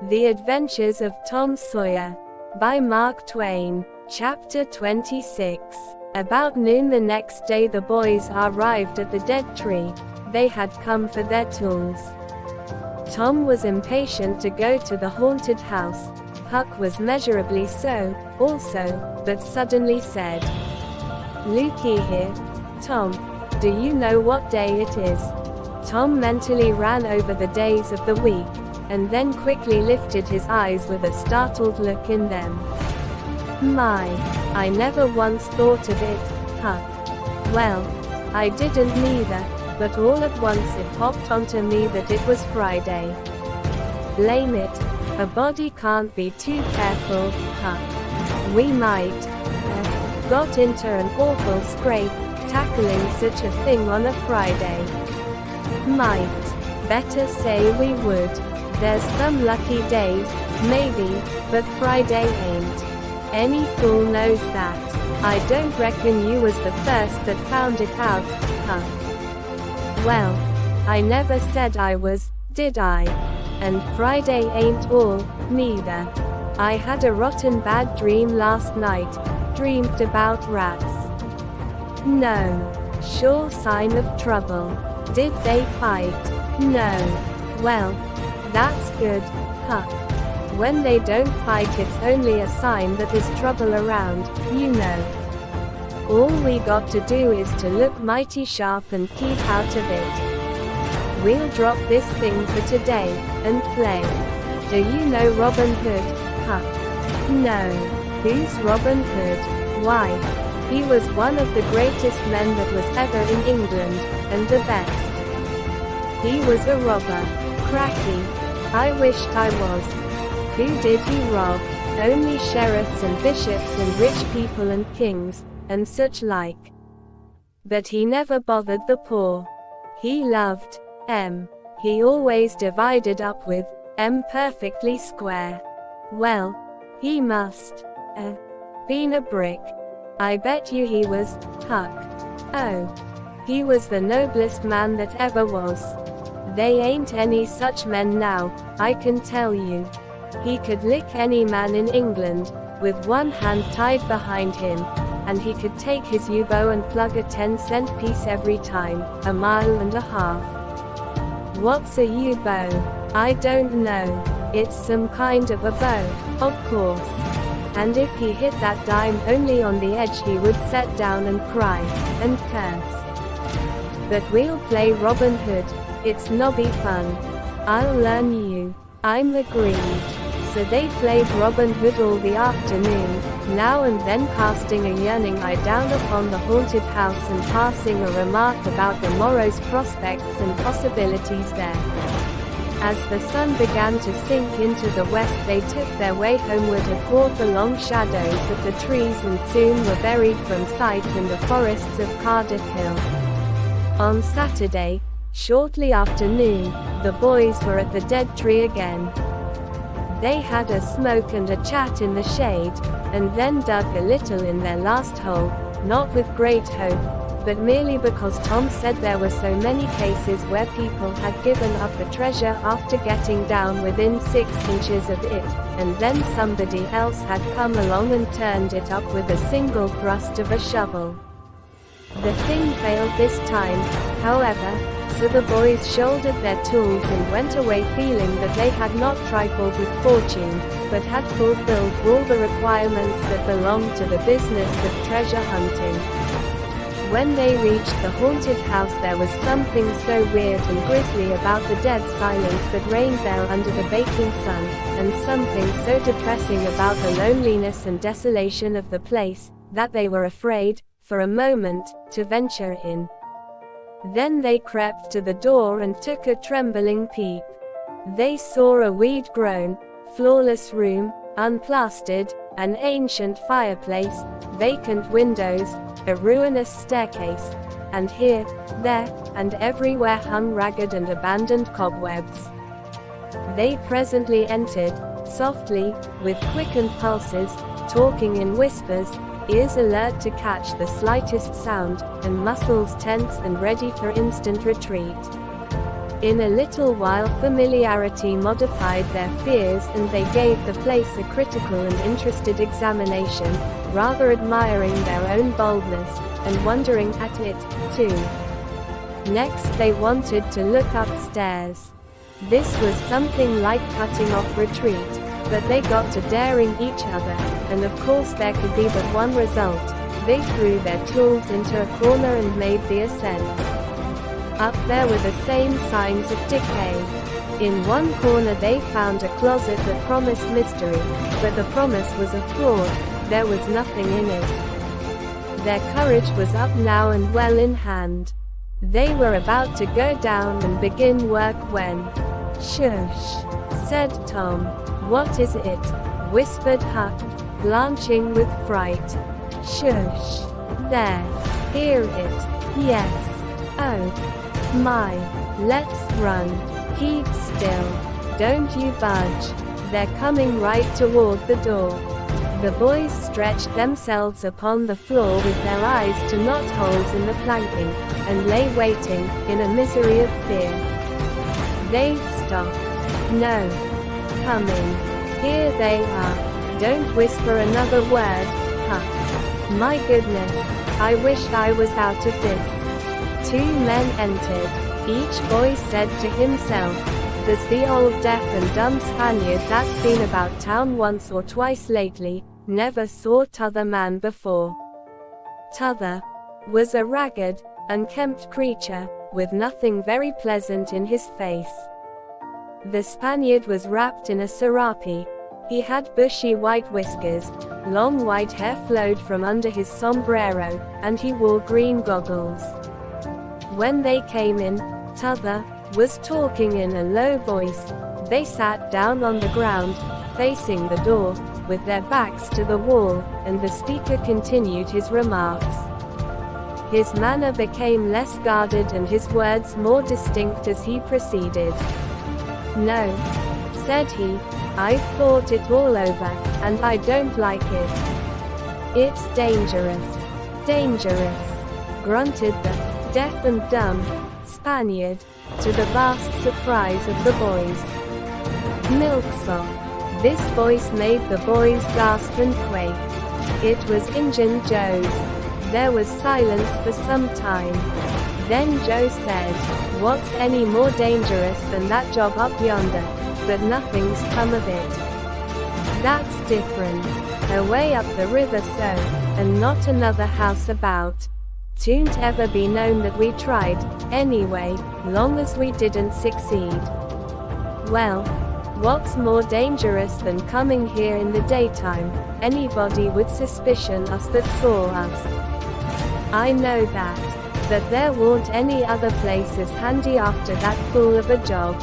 The Adventures of Tom Sawyer, by Mark Twain. Chapter 26. About noon the next day the boys arrived at the dead tree. They had come for their tools. Tom was impatient to go to the haunted house. Huck was measurably so, also, but suddenly said, "Looky here, Tom, do you know what day it is?" Tom mentally ran over the days of the week, and then quickly lifted his eyes with a startled look in them. "My, I never once thought of it, Huck." "Well, I didn't neither, but all at once it popped onto me that it was Friday. Blame it, a body can't be too careful, Huck. We might got into an awful scrape, tackling such a thing on a Friday. Might, better say we would. There's some lucky days, maybe, but Friday ain't. Any fool knows that. I don't reckon you was the first that found it out, huh?" "Well, I never said I was, did I? And Friday ain't all, neither. I had a rotten bad dream last night, dreamed about rats." "No. Sure sign of trouble. Did they fight?" "No." "Well, that's good, Huck. When they don't fight it's only a sign that there's trouble around, you know. All we got to do is to look mighty sharp and keep out of it. We'll drop this thing for today, and play. Do you know Robin Hood, Huck?" "No. Who's Robin Hood?" "Why, he was one of the greatest men that was ever in England, and the best. He was a robber. Cracky. I wished I was." "Who did he rob?" "Only sheriffs and bishops and rich people and kings, and such like. But he never bothered the poor. He loved he always divided up with perfectly square. Well, he must been a brick. I bet you he was, Huck. Oh, he was the noblest man that ever was. They ain't any such men now, I can tell you. He could lick any man in England, with one hand tied behind him, and he could take his U-bow and plug a 10-cent piece every time, a mile and a half." "What's a U-bow?" "I don't know. It's some kind of a bow, of course. And if he hit that dime only on the edge he would set down and cry, and curse. But we'll play Robin Hood, it's nobby fun. I'll learn you." "I'm agreed." So they played Robin Hood all the afternoon, now and then casting a yearning eye down upon the haunted house and passing a remark about the morrow's prospects and possibilities there. As the sun began to sink into the west they took their way homeward athwart the long shadows of the trees and soon were buried from sight in the forests of Cardiff Hill. On Saturday, shortly after noon, the boys were at the dead tree again. They had a smoke and a chat in the shade, and then dug a little in their last hole, not with great hope, but merely because Tom said there were so many cases where people had given up a treasure after getting down within 6 inches of it, and then somebody else had come along and turned it up with a single thrust of a shovel. The thing failed this time, however, so the boys shouldered their tools and went away feeling that they had not trifled with fortune, but had fulfilled all the requirements that belonged to the business of treasure hunting. When they reached the haunted house there was something so weird and grisly about the dead silence that reigned there under the baking sun, and something so depressing about the loneliness and desolation of the place, that they were afraid, for a moment, to venture in. Then they crept to the door and took a trembling peep. They saw a weed-grown, flawless room, unplastered, an ancient fireplace, vacant windows, a ruinous staircase, and here, there, and everywhere hung ragged and abandoned cobwebs. They presently entered, softly, with quickened pulses, talking in whispers, ears alert to catch the slightest sound, and muscles tense and ready for instant retreat. In a little while familiarity modified their fears and they gave the place a critical and interested examination, rather admiring their own boldness, and wondering at it, too. Next they wanted to look upstairs. This was something like cutting off retreat, but they got to daring each other, and of course there could be but one result. They threw their tools into a corner and made the ascent. Up there were the same signs of decay. In one corner they found a closet that promised mystery, but the promise was a fraud, there was nothing in it. Their courage was up now and well in hand. They were about to go down and begin work when, "Shush," said Tom. "What is it?" whispered Huck, blanching with fright. "Shush. There. Hear it." "Yes." "Oh. My. Let's run." "Keep still. Don't you budge. They're coming right toward the door." The boys stretched themselves upon the floor with their eyes to knot holes in the planking, and lay waiting, in a misery of fear. They'd stopped. "No. Coming. Here they are. Don't whisper another word, Huck. My goodness, I wish I was out of this." 2 men entered. Each boy said to himself, "There's the old deaf and dumb Spaniard that's been about town once or twice lately, never saw t'other man before." T'other was a ragged, unkempt creature, with nothing very pleasant in his face. The Spaniard was wrapped in a serape. He had bushy white whiskers, long white hair flowed from under his sombrero, and he wore green goggles. When they came in, T'other was talking in a low voice. They sat down on the ground, facing the door, with their backs to the wall, and the speaker continued his remarks. His manner became less guarded and his words more distinct as he proceeded. "No," said he, "I've thought it all over, and I don't like it. It's dangerous. Dangerous," grunted the deaf and dumb Spaniard, to the vast surprise of the boys. "Milksop." This voice made the boys gasp and quake. It was Injun Joe's. There was silence for some time. Then Joe said, "What's any more dangerous than that job up yonder? But nothing's come of it." "That's different. Away up the river so, and not another house about. 'Twon't ever be known that we tried, anyway, long as we didn't succeed." "Well, what's more dangerous than coming here in the daytime? Anybody would suspicion us that saw us." "I know that. But there weren't any other places handy after that fool of a job.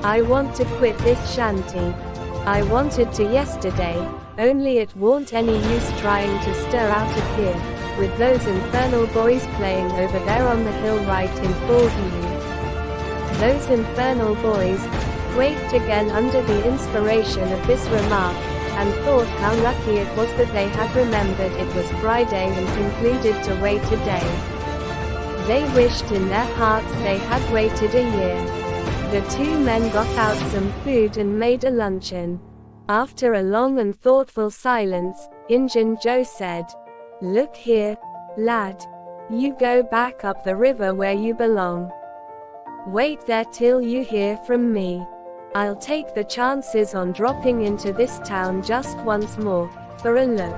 I want to quit this shanty. I wanted to yesterday, only it won't any use trying to stir out of here, with those infernal boys playing over there on the hill right in full view." Those infernal boys quaked again under the inspiration of this remark, and thought how lucky it was that they had remembered it was Friday and concluded to wait a day. They wished in their hearts they had waited a year. The 2 men got out some food and made a luncheon. After a long and thoughtful silence, Injun Joe said, "Look here, lad. You go back up the river where you belong. Wait there till you hear from me. I'll take the chances on dropping into this town just once more, for a look."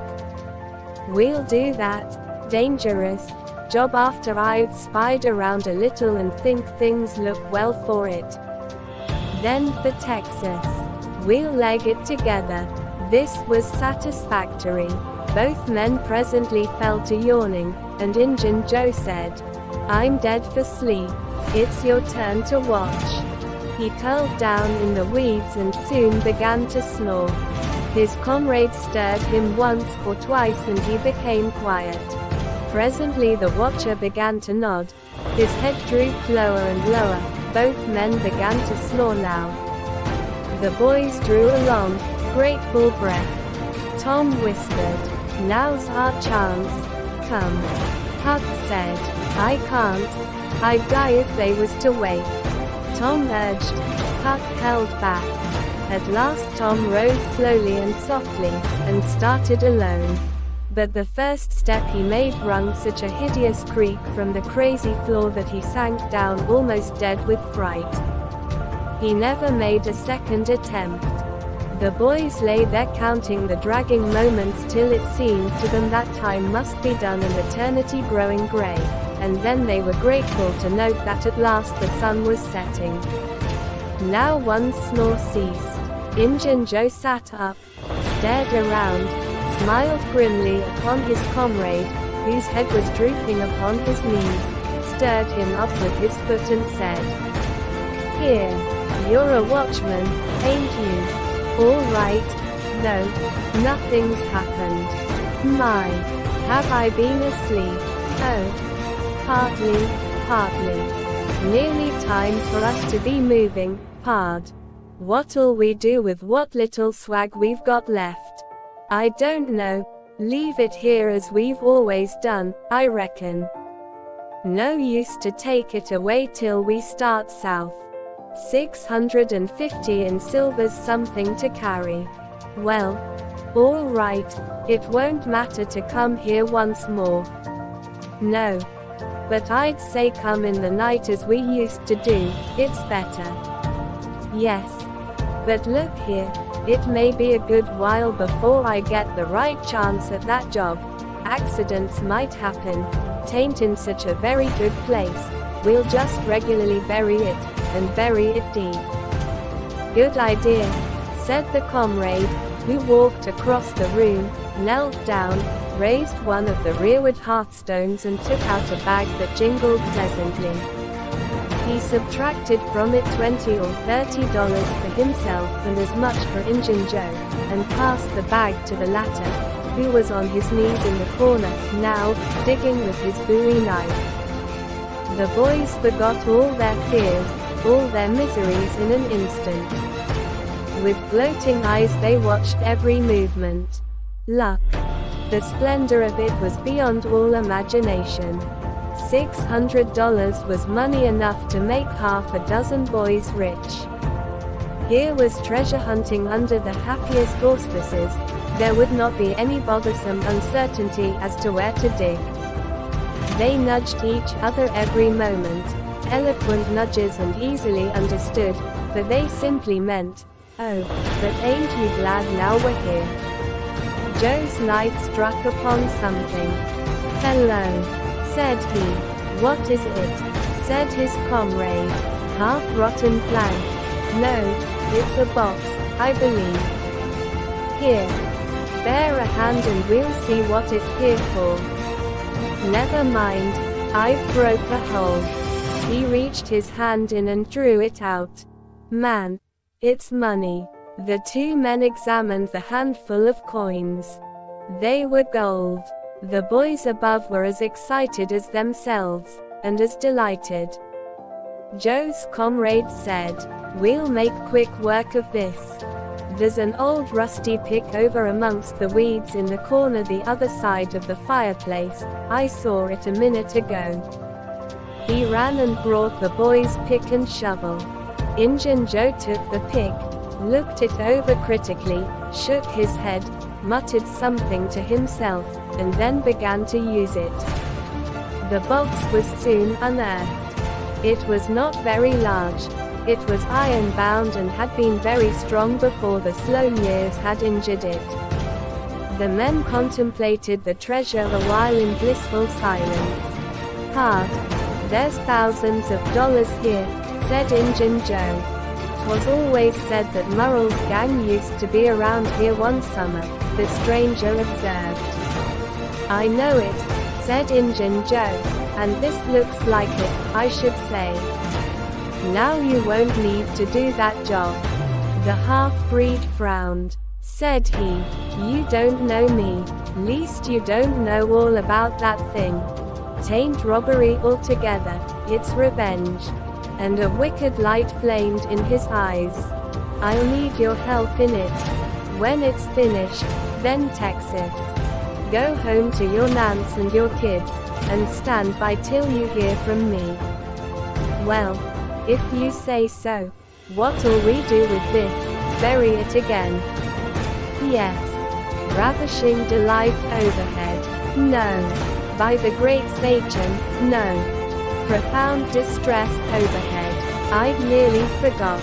"We'll do that. Dangerous job after I've spied around a little and think things look well for it. Then for Texas. We'll leg it together." This was satisfactory. Both men presently fell to yawning, and Injun Joe said, "I'm dead for sleep. It's your turn to watch." He curled down in the weeds and soon began to snore. His comrades stirred him once or twice and he became quiet. Presently the watcher began to nod. His head drooped lower and lower. Both men began to snore now. The boys drew a long, grateful breath. Tom whispered, "Now's our chance. Come." Huck said, "I can't. I'd die if they was to wait." Tom urged. Huck held back. At last Tom rose slowly and softly, and started alone. But the first step he made rung such a hideous creak from the crazy floor that he sank down almost dead with fright. He never made a second attempt. The boys lay there counting the dragging moments till it seemed to them that time must be done an eternity growing gray, and then they were grateful to note that at last the sun was setting. Now one snore ceased. Injun Joe sat up, stared around, smiled grimly upon his comrade, whose head was drooping upon his knees, stirred him up with his foot and said, "Here, you're a watchman, ain't you? All right. No, nothing's happened. My, have I been asleep? Oh, partly. Nearly time for us to be moving, pard. What'll we do with what little swag we've got left? I don't know. Leave it here as we've always done, I reckon. No use to take it away till we start south. 650 in silver's something to carry. Well, all right, it won't matter to come here once more. No. But I'd say come in the night as we used to do, it's better. Yes. But look here, it may be a good while before I get the right chance at that job. Accidents might happen. Tain't in such a very good place. We'll just regularly bury it, and bury it deep." "Good idea," said the comrade, who walked across the room, knelt down, raised one of the rearward hearthstones and took out a bag that jingled pleasantly. He subtracted from it $20 or $30 for himself and as much for Injun Joe, and passed the bag to the latter, who was on his knees in the corner, now, digging with his bowie knife. The boys forgot all their fears, all their miseries in an instant. With gloating eyes they watched every movement. Luck. The splendor of it was beyond all imagination. $600 was money enough to make half a dozen boys rich. Here was treasure hunting under the happiest auspices. There would not be any bothersome uncertainty as to where to dig. They nudged each other every moment, eloquent nudges and easily understood, for they simply meant, "Oh, but ain't you glad now we're here?" Joe's knife struck upon something. "Hello," said he. "What is it?" said his comrade. "Half-rotten plank." "No, it's a box, I believe." "Here. Bear a hand and we'll see what it's here for." "Never mind, I've broke a hole." He reached his hand in and drew it out. "Man, it's money." The two men examined the handful of coins. They were gold. The boys above were as excited as themselves, and as delighted. Joe's comrade said, "We'll make quick work of this. There's an old rusty pick over amongst the weeds in the corner the other side of the fireplace. I saw it a minute ago." He ran and brought the boys' pick and shovel. Injun Joe took the pick, looked it over critically, shook his head, muttered something to himself, and then began to use it. The box was soon unearthed. It was not very large. It was iron-bound and had been very strong before the slow years had injured it. The men contemplated the treasure a while in blissful silence. "Pard, there's thousands of dollars here," said Injun Joe. "'Twas always said that Murrell's gang used to be around here one summer," the stranger observed. "I know it," said Injun Joe, "and this looks like it, I should say. Now you won't need to do that job." The half-breed frowned. Said he, "You don't know me. Least you don't know all about that thing. 'Tain't robbery altogether, it's revenge." And a wicked light flamed in his eyes. "I'll need your help in it. When it's finished, then Texas. Go home to your nance and your kids, and stand by till you hear from me." Well, If you say so. What'll we do with this? Bury it again? Yes. Ravishing delight overhead. No. By the great Satan, no. Profound distress overhead. I'd nearly forgot.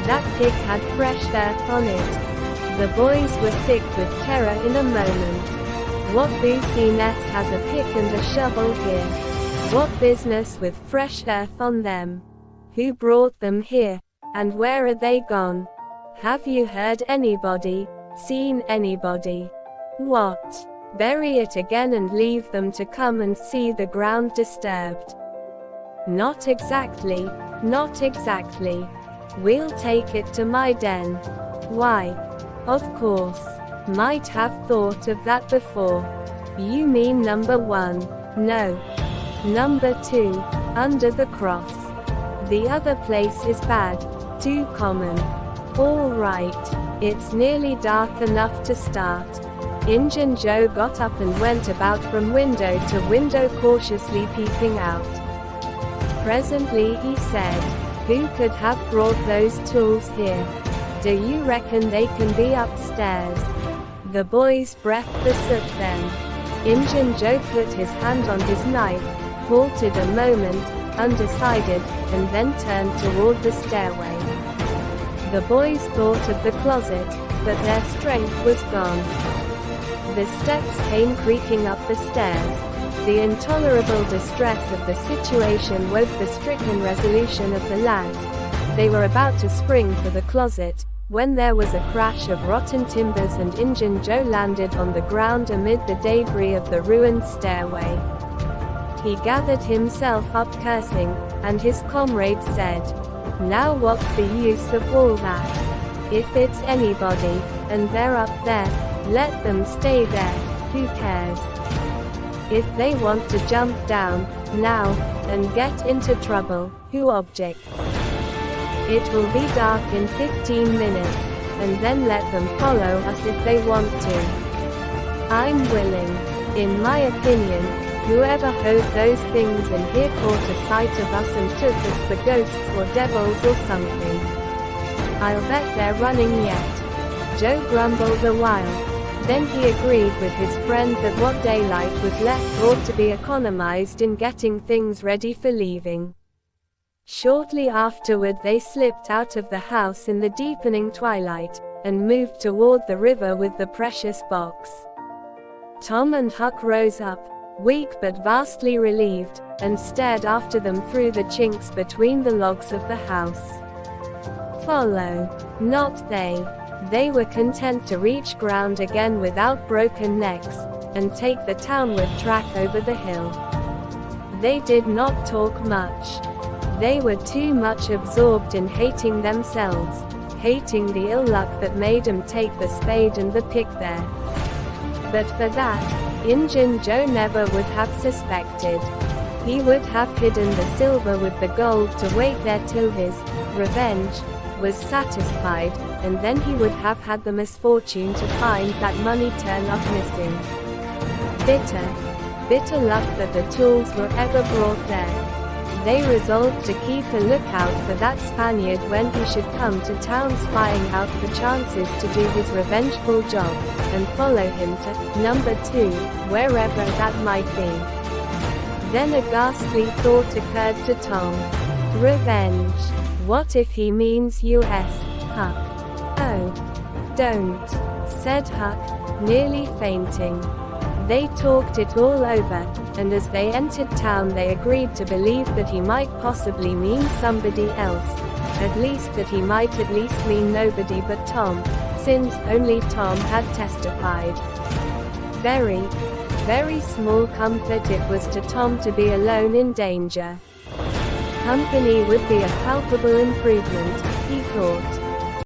That pig had fresh earth on it. The boys were sick with terror in a moment. What business has a pick and a shovel here? What business with fresh earth on them? Who brought them here? And where are they gone? Have you heard anybody? Seen anybody? What? Bury it again and leave them to come and see the ground disturbed? Not exactly, not exactly. We'll take it to my den. Why? Of course. Might have thought of that before. You mean number 1? No. Number 2, under the cross. The other place is bad, too common. All right. It's nearly dark enough to start. Injun Joe got up and went about from window to window cautiously peeping out. Presently he said, "Who could have brought those tools here? Do you reckon they can be upstairs?" The boys breathed the soot then. Injun Joe put his hand on his knife, halted a moment, undecided, and then turned toward the stairway. The boys thought of the closet, but their strength was gone. The steps came creaking up the stairs. The intolerable distress of the situation woke the stricken resolution of the lads. They were about to spring for the closet, when there was a crash of rotten timbers and Injun Joe landed on the ground amid the debris of the ruined stairway. He gathered himself up cursing, and his comrades said, "Now what's the use of all that? If it's anybody, and they're up there, let them stay there, who cares? If they want to jump down, now, and get into trouble, who objects? It will be dark in 15 minutes, and then let them follow us if they want to. I'm willing. In my opinion, whoever hoed those things in here caught a sight of us and took us for ghosts or devils or something. I'll bet they're running yet." Joe grumbled a while. Then he agreed with his friend that what daylight was left ought to be economized in getting things ready for leaving. Shortly afterward they slipped out of the house in the deepening twilight, and moved toward the river with the precious box. Tom and Huck rose up, weak but vastly relieved, and stared after them through the chinks between the logs of the house. Follow. Not they. They were content to reach ground again without broken necks, and take the townward track over the hill. They did not talk much. They were too much absorbed in hating themselves, hating the ill luck that made them take the spade and the pick there. But for that, Injun Joe never would have suspected. He would have hidden the silver with the gold to wait there till his revenge was satisfied, and then he would have had the misfortune to find that money turn up missing. Bitter, bitter luck that the tools were ever brought there. They resolved to keep a lookout for that Spaniard when he should come to town, spying out for chances to do his revengeful job, and follow him to number 2, wherever that might be. Then a ghastly thought occurred to Tom. Revenge. What if he means US, Huck? Oh. Don't, said Huck, nearly fainting. They talked it all over, and as they entered town they agreed to believe that he might possibly mean somebody else, at least that he might at least mean nobody but Tom, since only Tom had testified. Very, very small comfort it was to Tom to be alone in danger. Company would be a palpable improvement, he thought.